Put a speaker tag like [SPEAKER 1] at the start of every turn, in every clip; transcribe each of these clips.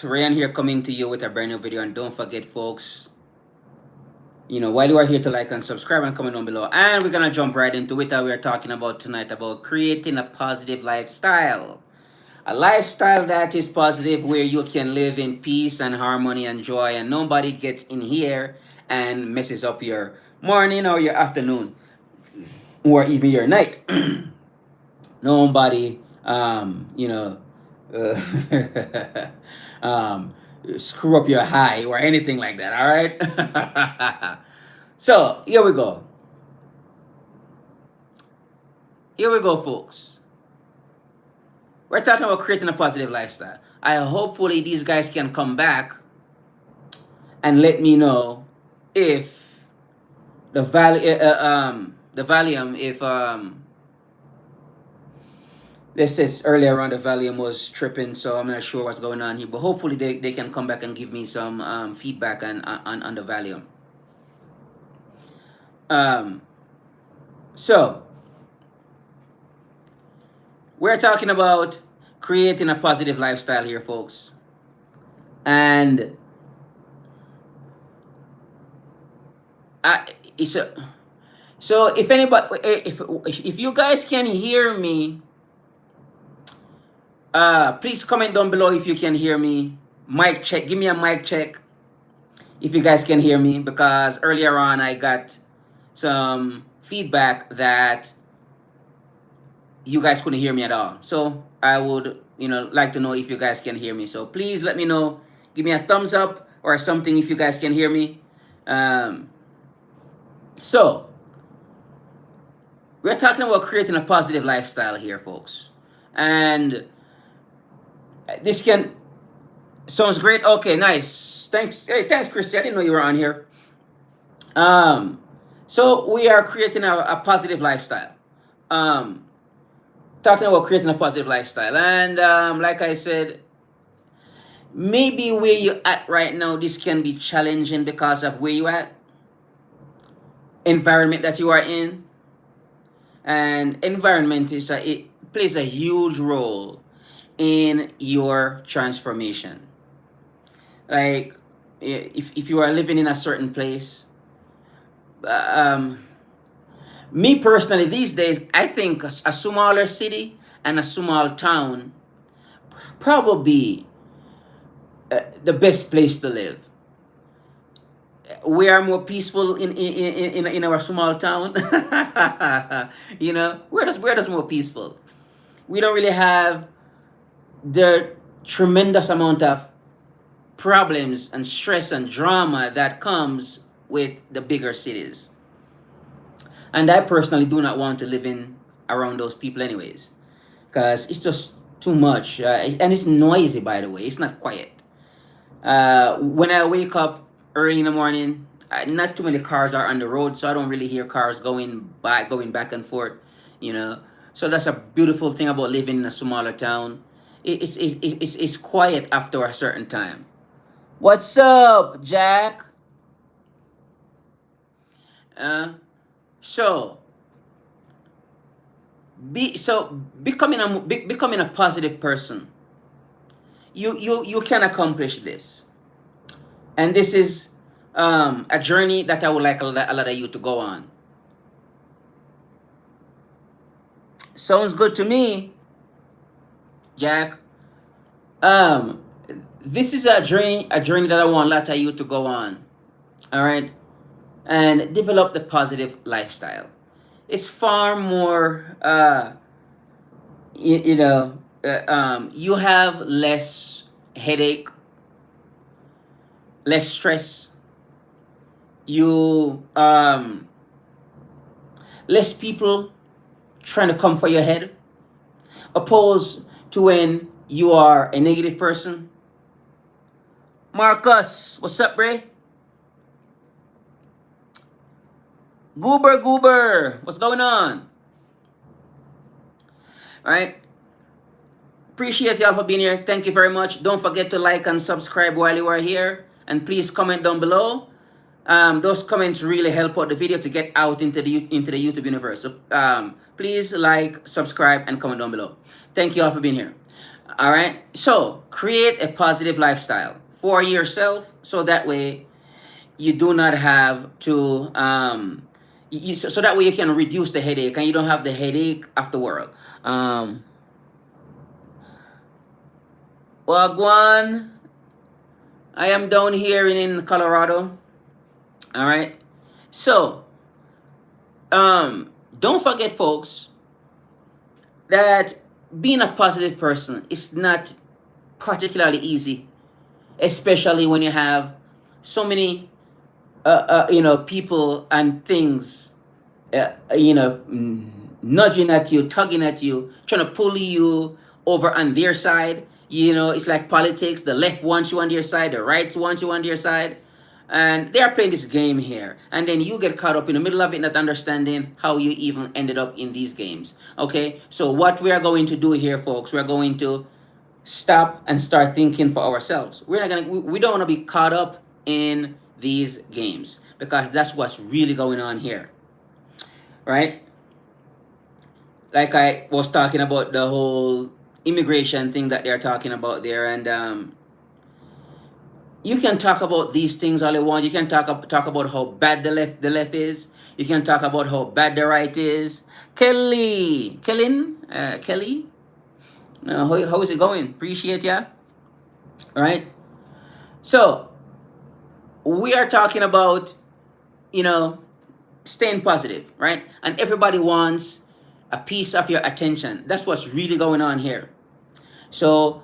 [SPEAKER 1] folks, Ryan here coming to you with a brand new video. And don't forget, folks, while you are here to like and subscribe and comment down below. And we're going to jump right into it. We are talking about tonight about creating a positive lifestyle. A lifestyle that is positive where you can live in peace and harmony and joy and nobody gets in here and messes up your morning or your afternoon or even your night. Nobody, uh, um, screw up your high or anything like that. All right. So here we go. Here we go, folks. We're talking about creating a positive lifestyle. I hopefully these guys can come back and let me know if the volume, if this says earlier on the volume was tripping, so I'm not sure what's going on here. But hopefully they can come back and give me some feedback on the volume. So we're talking about creating a positive lifestyle here, folks. And so if anybody, if you guys can hear me, please comment down below if you can hear me. Mic check. Give me a mic check if you guys can hear me, because earlier on I got some feedback that you guys couldn't hear me at all. So I would, like to know if you guys can hear me. So please let me know. Give me a thumbs up or something if you guys can hear me. So we're talking about creating a positive lifestyle here, folks. And this sounds great. Okay, nice. Thanks. Hey, thanks, Christy. I didn't know you were on here. So we are creating a positive lifestyle. Talking about creating a positive lifestyle. And like I said, maybe where you're at right now, this can be challenging because of where you're at, environment that you are in. And environment it plays a huge role in your transformation. Like if you are living in a certain place, me personally these days, I think a smaller city and a small town probably the best place to live. We are more peaceful in our small town. We're just more peaceful. We don't really have the tremendous amount of problems and stress and drama that comes with the bigger cities. And I personally do not want to live in around those people anyways, because it's just too much. And it's noisy, by the way. It's not quiet. When I wake up early in the morning, not too many cars are on the road, so I don't really hear cars going back and forth, So that's a beautiful thing about living in a smaller town. It's quiet after a certain time. What's up, Jack? So becoming a positive person, you can accomplish this, and this is a journey that I would like a lot of you to go on. Sounds good to me, Jack. This is a journey that I want a lot of you to go on. All right, and develop the positive lifestyle. It's far more, you have less headache, less stress. You less people trying to come for your head, opposed to when you are a negative person. Marcus, what's up, Bray? Goober, what's going on? All right. Appreciate y'all for being here. Thank you very much. Don't forget to like and subscribe while you are here. And please comment down below. Those comments really help out the video to get out into the YouTube universe. So please like, subscribe, and comment down below. Thank you all for being here. All right. So create a positive lifestyle for yourself, so that way you do not have to so that way you can reduce the headache and you don't have the headache of the world. Um, Wagwan, I am down here in Colorado. All right. So don't forget, folks, that being a positive person is not particularly easy, especially when you have so many people and things, nudging at you, tugging at you, trying to pull you over on their side. It's like politics. The left wants you on their side, the right wants you on their side. And they are playing this game here. And then you get caught up in the middle of it, not understanding how you even ended up in these games. Okay? So, what we are going to do here, folks, we're going to stop and start thinking for ourselves. We don't want to be caught up in these games, because that's what's really going on here, right? Like I was talking about the whole immigration thing that they're talking about there, and you can talk about these things all you want. You can talk about how bad the left is. You can talk about how bad the right is. Kelly, how is it going? Appreciate ya, right? So we are talking about, you know, staying positive, right? And everybody wants a piece of your attention. That's what's really going on here. So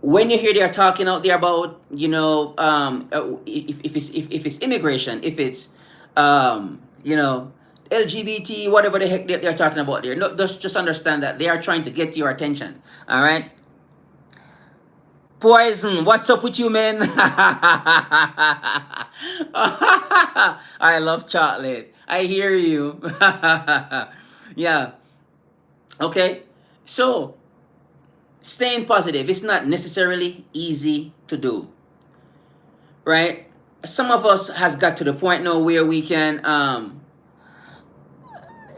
[SPEAKER 1] when you hear they're talking out there about, if it's immigration, if it's LGBT, whatever the heck they're talking about there, no, just understand that they are trying to get your attention. All right. Poison, what's up with you, man? I love chocolate. I hear you. Yeah. Okay. So, staying positive is not necessarily easy to do, right? Some of us has got to the point now where we can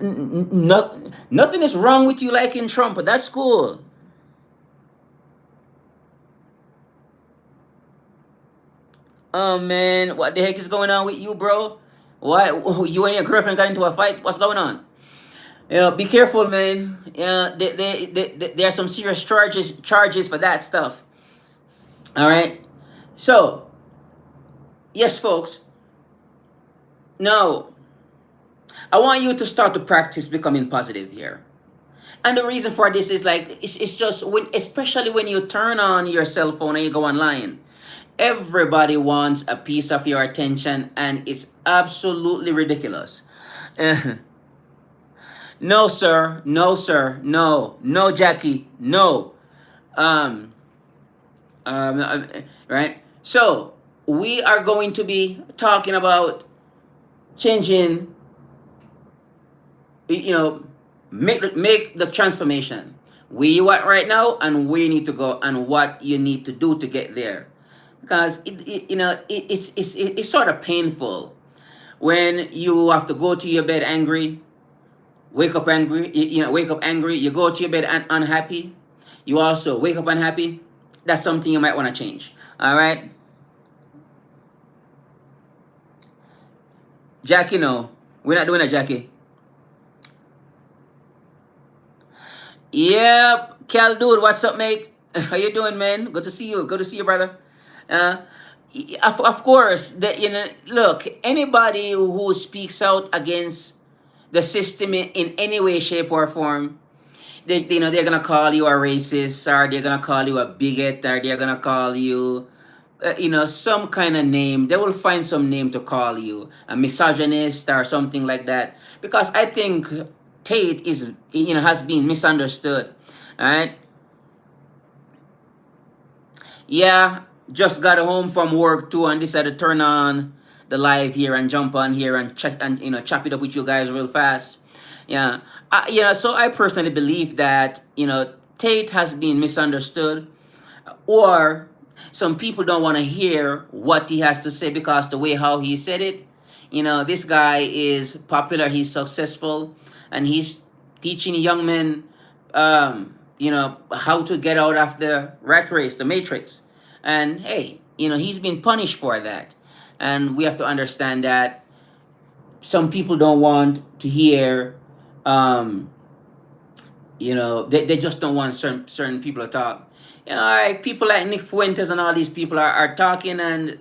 [SPEAKER 1] not nothing is wrong with you liking Trump, but that's cool. Oh man, what the heck is going on with you, bro? Why you and your girlfriend got into a fight? What's going on? Be careful, man. Yeah, there are some serious charges for that stuff. All right. So, yes, folks. Now, I want you to start to practice becoming positive here. And the reason for this is like it's just when, especially when you turn on your cell phone and you go online, everybody wants a piece of your attention, and it's absolutely ridiculous. No, sir. No, sir. No. No, Jackie. No. Um, right? So, we are going to be talking about changing, make the transformation. Where you at right now and where you need to go and what you need to do to get there. Because, it's sort of painful when you have to go to your bed angry, wake up angry, wake up angry, you go to your bed unhappy, you also wake up unhappy. That's something you might want to change. All right, Jackie, no, we're not doing that, Jackie. Yep, Cal dude, what's up, mate? How you doing, man? Good to see you. Good to see you, brother. uh of course, look, anybody who speaks out against the system in any way, shape, or form, they're gonna call you a racist, or they're gonna call you a bigot, or they're gonna call you, some kind of name. They will find some name to call you a misogynist or something like that. Because I think Tate has been misunderstood. All right. Yeah, just got home from work too, and decided to turn on the live here and jump on here and check and chop it up with you guys real fast. Yeah, So I personally believe that Tate has been misunderstood, or some people don't want to hear what he has to say because the way how he said it. This guy is popular, he's successful, and he's teaching young men how to get out of the rat race, the matrix. And hey, he's been punished for that. And we have to understand that some people don't want to hear, um, they just don't want certain people to talk. Like people like Nick Fuentes and all these people are talking, and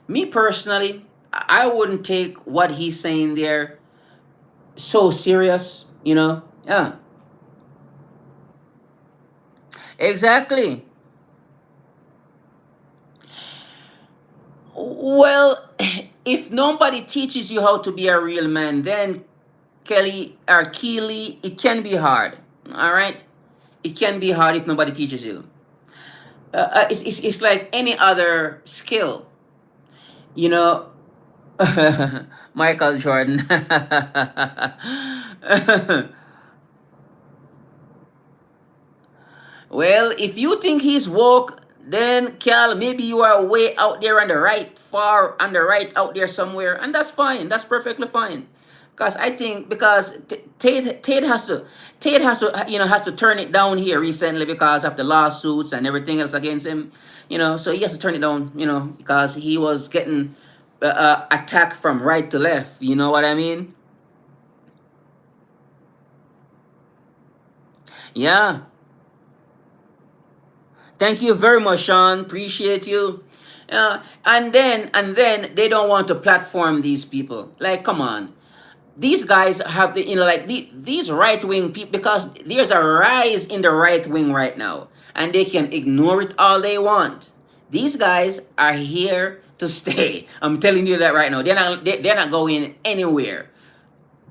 [SPEAKER 1] me personally, I wouldn't take what he's saying there so serious. Yeah, exactly. Well, if nobody teaches you how to be a real man, then Kelly or Keely, it can be hard. All right, it can be hard if nobody teaches you. It's like any other skill, you know. Michael Jordan. Well, if you think he's woke, then Cal, maybe you are way out there on the right, far on the right, out there somewhere, and that's fine. That's perfectly fine. Because I think because Tate has to has to turn it down here recently because of the lawsuits and everything else against him. So he has to turn it down. Because he was getting attacked from right to left. You know what I mean? Yeah. Thank you very much, Sean. Appreciate you. And then they don't want to platform these people. Like, come on. These guys have like these right wing people, because there's a rise in the right wing right now, and they can ignore it all they want. These guys are here to stay. I'm telling you that right now. They're not going anywhere,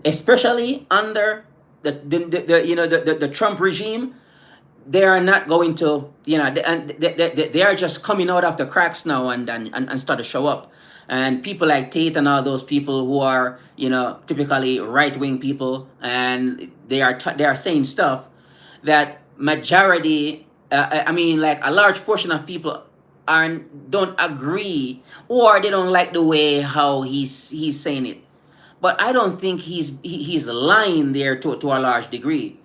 [SPEAKER 1] especially under the Trump regime. They are not going to, they are just coming out of the cracks now and start to show up. And people like Tate and all those people who are, typically right wing people, and they are saying stuff that majority, I mean, like a large portion of people don't agree, or they don't like the way how he's saying it. But I don't think he's lying there to a large degree.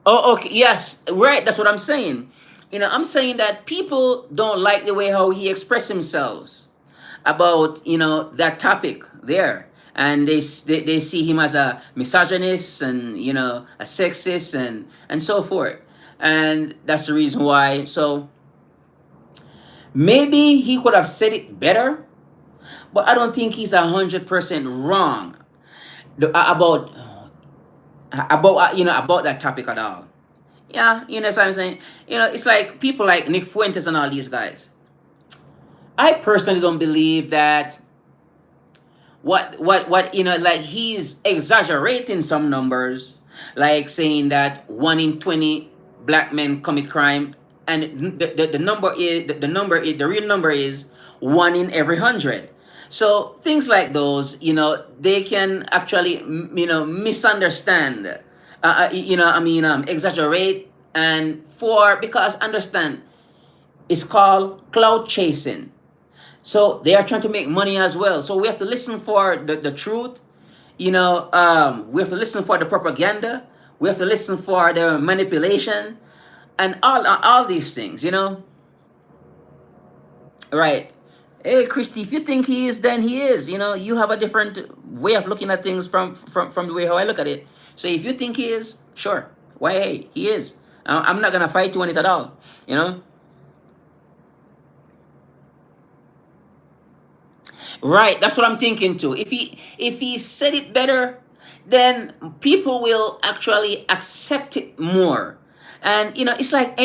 [SPEAKER 1] Oh, okay. Yes, right. That's what I'm saying. I'm saying that people don't like the way how he expressed himself about that topic there, and they see him as a misogynist and a sexist and so forth, and that's the reason why. So maybe he could have said it better, but I don't think he's 100% wrong about that topic at all. Yeah, what I'm saying. It's like people like Nick Fuentes and all these guys. I personally don't believe that what like he's exaggerating some numbers, like saying that 1 in 20 black men commit crime, and the number is the real number is 1 in every 100. So things like those, they can actually misunderstand, I mean, exaggerate, and for because understand, it's called cloud chasing. So they are trying to make money as well. So we have to listen for the truth. We have to listen for the propaganda. We have to listen for the manipulation, and all these things. Right? Hey, Christy, if you think he is, then he is. You have a different way of looking at things from the way how I look at it. So if you think he is, sure. Why? Hey, he is. I'm not gonna fight you on it at all. You know. Right, that's what I'm thinking too. If he said it better, then people will actually accept it more. And it's like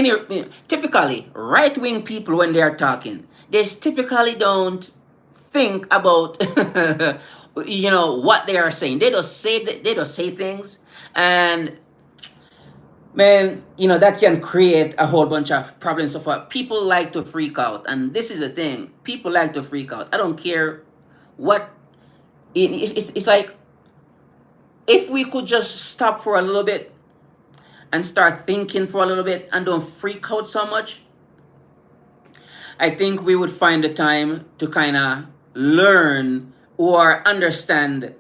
[SPEAKER 1] typically right wing people when they are talking, they typically don't think about what they are saying. They just say things, and man, that can create a whole bunch of problems. So far, people like to freak out, and this is the thing. People like to freak out. I don't care what it's like. If we could just stop for a little bit and start thinking for a little bit and don't freak out so much, I think we would find the time to kind of learn or understand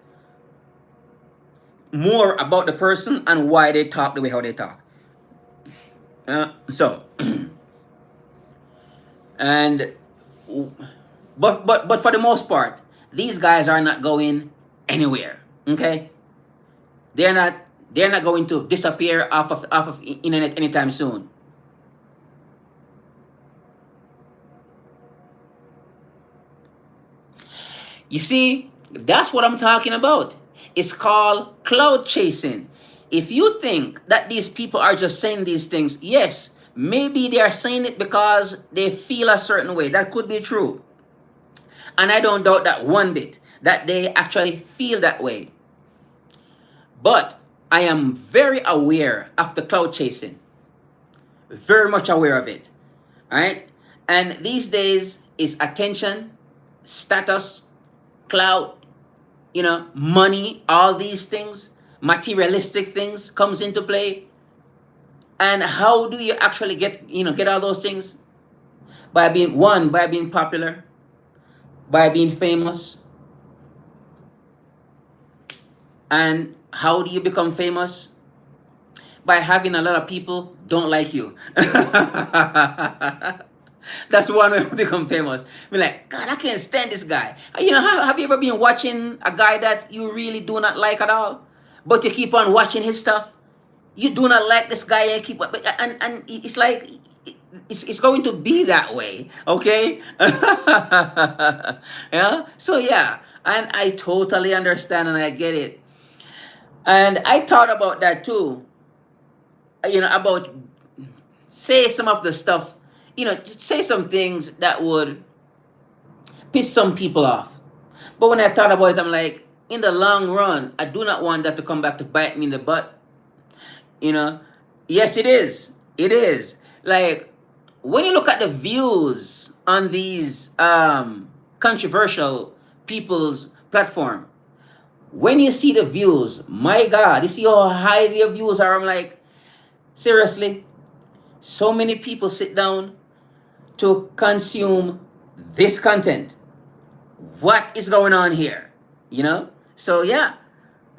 [SPEAKER 1] more about the person and why they talk the way how they talk. So, and but for the most part, these guys are not going anywhere. Okay, they're not they're not going to disappear off of internet anytime soon. You see, that's what I'm talking about. It's called cloud chasing. If you think that these people are just saying these things, yes, maybe they are saying it because they feel a certain way. That could be true. And I don't doubt that one bit, that they actually feel that way. But I am very aware of the cloud chasing, very much aware of it. All right. And these days is attention, status, cloud, money, all these things, materialistic things comes into play. And how do you actually get all those things? By being popular, by being famous. And how do you become famous? By having a lot of people don't like you. That's one way to become famous. Be like, God, I can't stand this guy. Have you ever been watching a guy that you really do not like at all, but you keep on watching his stuff? You do not like this guy, and and it's like it's going to be that way, okay? Yeah. So yeah, and I totally understand and I get it. And I thought about that too. About say some of the stuff, just say some things that would piss some people off. But when I thought about it, I'm like, in the long run, I do not want that to come back to bite me in the butt. You know, yes, it is. It is. Like, when you look at the views on these controversial people's platform, when you see the views, my God, you see how high their views are. I'm like, seriously, so many people sit down to consume this content. What is going on here? So yeah,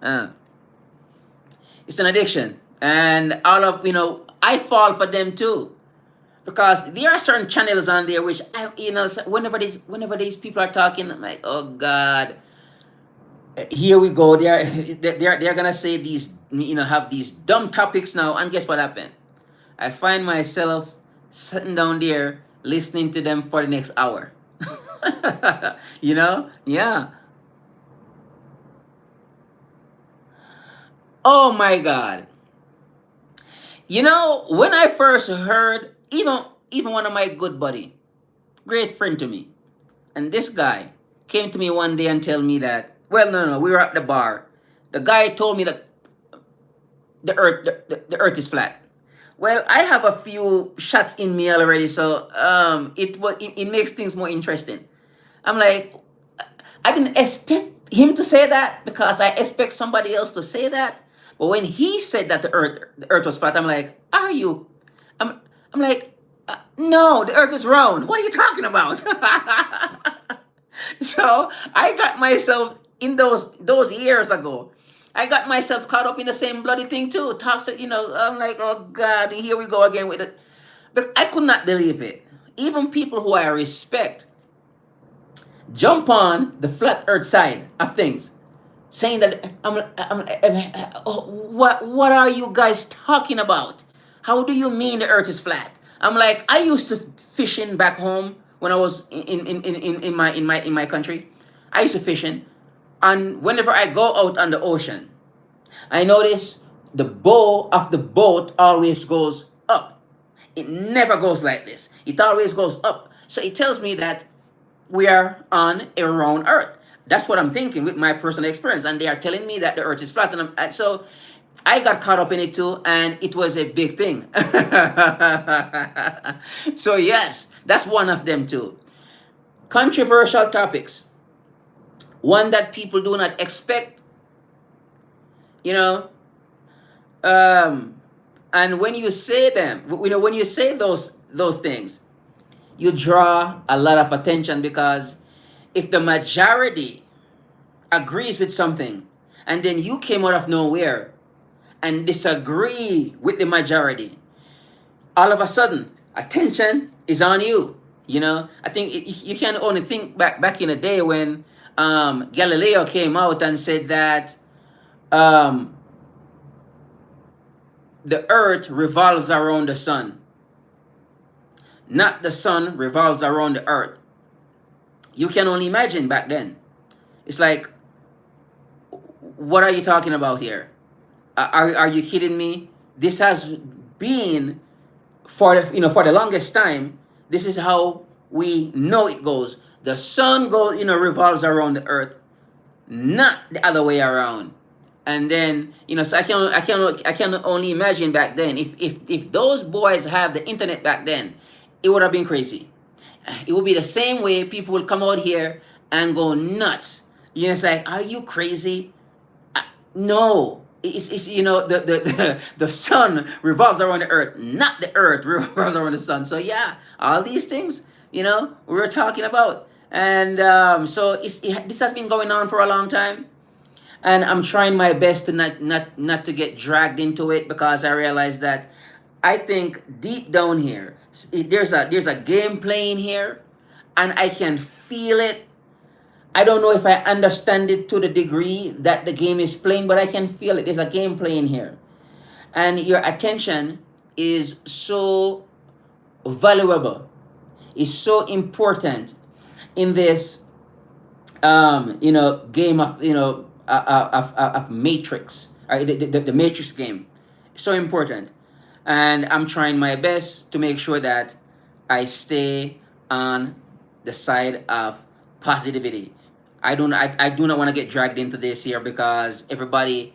[SPEAKER 1] uh, it's an addiction, and all of I fall for them too, because there are certain channels on there which whenever these people are talking, I'm like, oh God, here we go. They're gonna say these, have these dumb topics now, and guess what happened? I find myself sitting down there listening to them for the next hour. Yeah. Oh my God. When I first heard, even one of my good buddy, great friend to me, and this guy came to me one day and tell me that, well, no, we were at the bar. The guy told me that the earth is flat. Well, I have a few shots in me already, so it makes things more interesting. I'm like, I didn't expect him to say that, because I expect somebody else to say that. But when he said that the earth was flat, I'm like, are you? I'm like, no, the earth is round. What are you talking about? So I got myself in those years ago. I got myself caught up in the same bloody thing too. Toxic, I'm like, oh God, here we go again with it. But I could not believe it. Even people who I respect jump on the flat earth side of things, saying that what are you guys talking about? How do you mean the earth is flat? I'm like, I used to fishing back home when I was in my country. I used to fishing, and whenever I go out on the ocean, I notice the bow of the boat always goes up. It never goes like this. It always goes up. So it tells me that we are on a round earth. That's what I'm thinking with my personal experience. And they are telling me that the earth is flat. So I got caught up in it too, and it was a big thing. So yes, that's one of them too. Controversial topics. One that people do not expect, you know. And when you say them, when you say those things, you draw a lot of attention, because if the majority agrees with something, and then you came out of nowhere and disagree with the majority, all of a sudden attention is on you. You know, I think you can only think back in the day when Galileo came out and said that um, the earth revolves around the sun, not the sun revolves around the earth. You can only imagine back then. It's like, what are you talking about here? Are you kidding me? This has been for for the longest time. This is how we know it goes. The sun goes, revolves around the earth, not the other way around. And then, so I can only imagine back then, if those boys have the internet back then, it would have been crazy. It would be the same way people would come out here and go nuts. It's like, are you crazy? No. It's the sun revolves around the earth, not the earth revolves around the sun. So yeah, all these things, we were talking about. And so this has been going on for a long time, and I'm trying my best to not to get dragged into it, because I realize that I think deep down here there's a game playing here, and I can feel it. I don't know if I understand it to the degree that the game is playing, but I can feel it. There's a game playing here, and your attention is so valuable, is so important in this game of of Matrix, right? The Matrix game, so important. And I'm trying my best to make sure that I stay on the side of positivity. I do not want to get dragged into this here, because everybody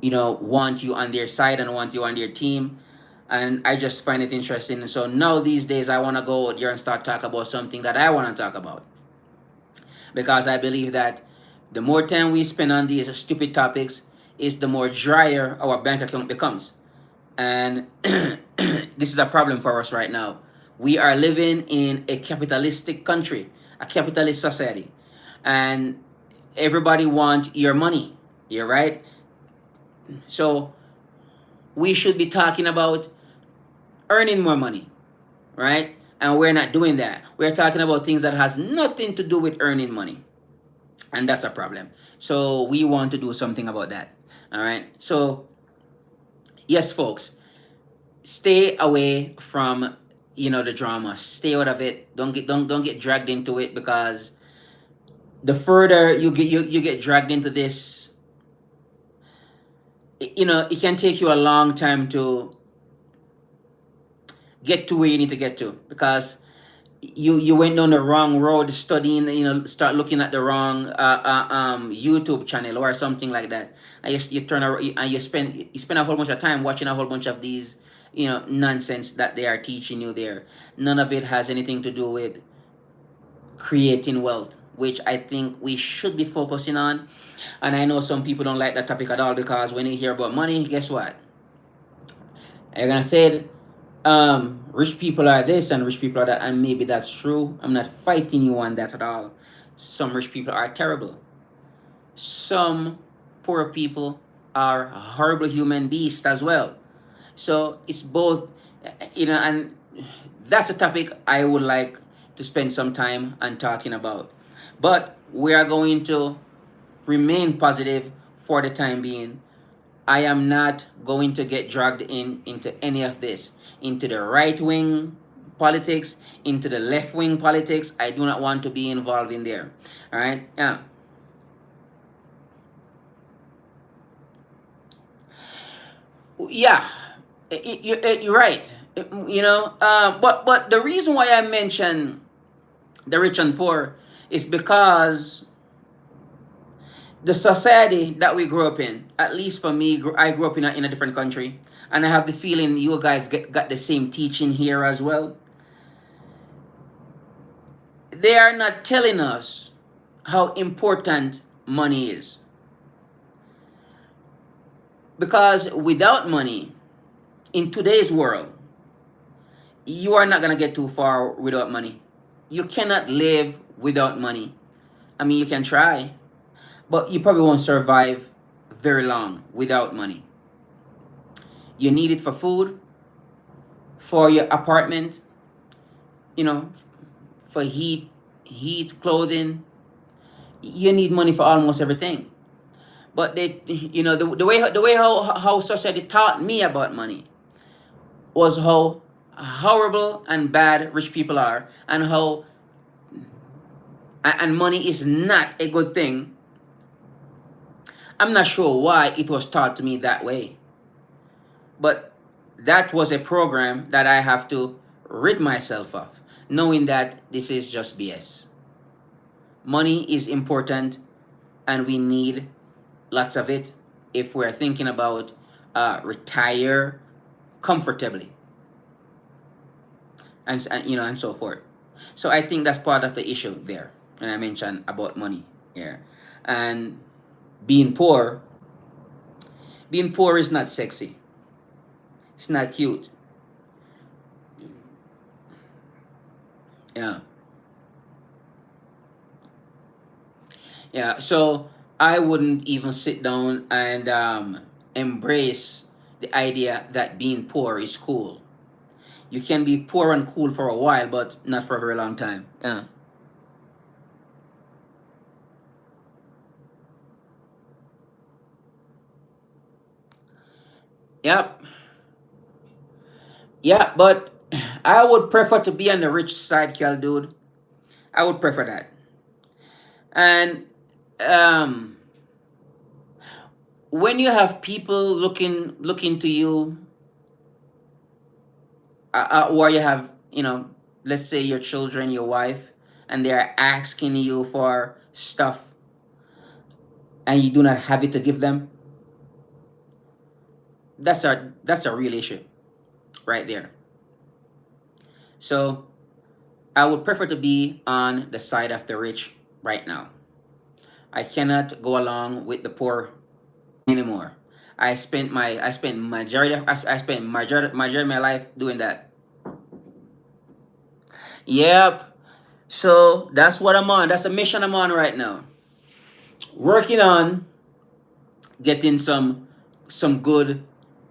[SPEAKER 1] want you on their side and want you on their team, and I just find it interesting. And so now these days I want to go out there and start talk about something that I want to talk about, because I believe that the more time we spend on these stupid topics, is the more drier our bank account becomes. And this is a problem for us right now. We are living in a capitalistic country, a capitalist society, and everybody wants your money. You're right. So we should be talking about earning more money, right? And we're not doing that. We're talking about things that has nothing to do with earning money, and that's a problem. So we want to do something about that. All right. So yes, folks, stay away from the drama. Stay out of it. Don't get dragged into it, because the further you get dragged into this, it can take you a long time to get to where you need to get to, because you went down the wrong road studying, start looking at the wrong YouTube channel or something like that, and you turn around and you spend a whole bunch of time watching a whole bunch of these nonsense that they are teaching you there. None of it has anything to do with creating wealth, which I think we should be focusing on. And I know some people don't like that topic at all, because when you hear about money, guess what? You're gonna say, rich people are this and rich people are that, and maybe that's true. I'm not fighting you on that at all. Some rich people are terrible. Some poor people are horrible human beasts as well. So it's both, and that's a topic I would like to spend some time on talking about. But we are going to remain positive for the time being. I am not going to get dragged into any of this, into the right wing politics, into the left wing politics. I do not want to be involved in there. All right. Yeah, you're right. But the reason why I mention the rich and poor is because the society that we grew up in, at least for me, I grew up in a different country, and I have the feeling you guys got the same teaching here as well. They are not telling us how important money is, because without money in today's world, you are not going to get too far without money. You cannot live without money. I mean, you can try, but you probably won't survive very long without money. You need it for food, for your apartment, you know, for heat, clothing. You need money for almost everything. But the way how society taught me about money was how horrible and bad rich people are, and how and money is not a good thing. I'm not sure why it was taught to me that way, but that was a program that I have to rid myself of, knowing that this is just BS. Money is important, and we need lots of it if we're thinking about retire comfortably, and so forth. So I think that's part of the issue there. And I mentioned about money here, and being poor. Being poor is not sexy. It's not cute. Yeah, yeah. So I wouldn't even sit down and embrace the idea that being poor is cool. You can be poor and cool for a while, but not for a very long time. Yeah. Yep. Yeah, but I would prefer to be on the rich side, Cal dude. I would prefer that. And um, when you have people looking to you, or you have, let's say your children, your wife, and they are asking you for stuff, and you do not have it to give them, that's a real issue right there. So I would prefer to be on the side of the rich right now. I cannot go along with the poor anymore. I spent majority of my life doing that. Yep. So that's what I'm on. That's a mission I'm on right now. Working on getting some good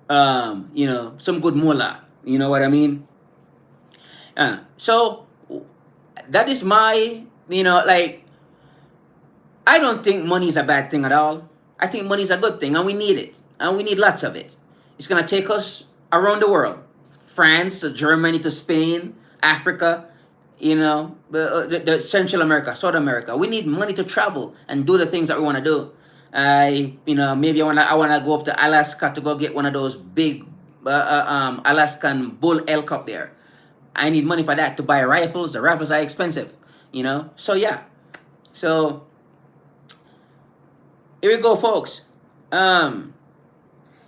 [SPEAKER 1] some good moolah. You know what I mean? So that is my, like, I don't think money is a bad thing at all. I think money is a good thing, and we need it, and we need lots of it. It's gonna take us around the world, France to Germany to Spain, Africa, the Central America, South America. We need money to travel and do the things that we want to do. Maybe I wanna go up to Alaska to go get one of those big Alaskan bull elk up there. I need money for that to buy rifles. The rifles are expensive, So yeah, so here we go, folks. Um,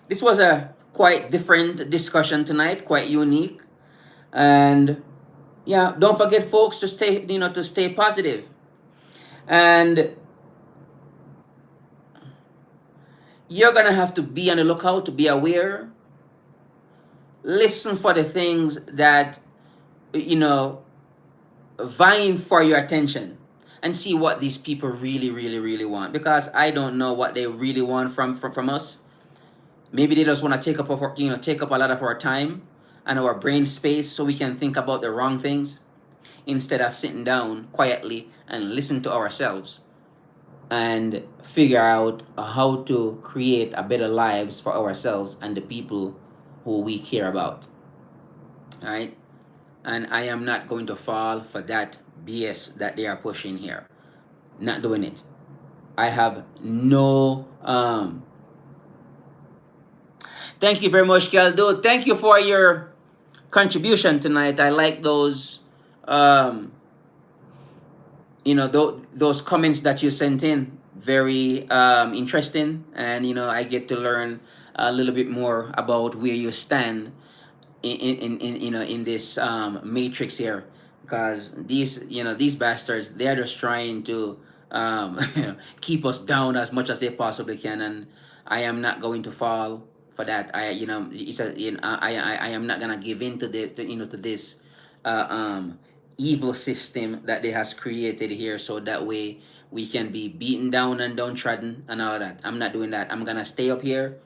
[SPEAKER 1] this was a quite different discussion tonight, quite unique, and yeah, don't forget, folks, to stay positive, and you're gonna have to be on the lookout to be aware. Listen for the things that you know vying for your attention, and see what these people really, really, really want. Because I don't know what they really want from us. Maybe they just want to take up a lot of our time and our brain space so we can think about the wrong things, instead of sitting down quietly and listen to ourselves and figure out how to create a better lives for ourselves and the people who we care about. All right? And I am not going to fall for that BS that they are pushing here. Not doing it. I have no Thank you very much, Keldo. Thank you for your contribution tonight. I like those um those comments that you sent in. Very interesting, and I get to learn a little bit more about where you stand in this matrix here, because these bastards, they're just trying to keep us down as much as they possibly can, and I am not going to fall for that. I am not gonna give in to this evil system that they has created here, so that way we can be beaten down and downtrodden and all of that. I'm not doing that. I'm gonna stay up here.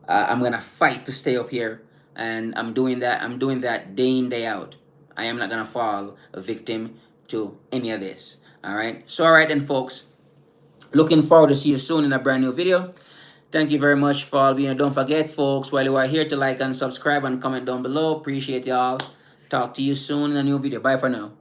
[SPEAKER 1] I'm gonna fight to stay up here, and I'm doing that. I'm doing that day in, day out. I am not gonna fall a victim to any of this. All right. So all right then, folks. Looking forward to see you soon in a brand new video. Thank you very much for all being here. Don't forget, folks, while you are here, to like and subscribe and comment down below. Appreciate y'all. Talk to you soon in a new video. Bye for now.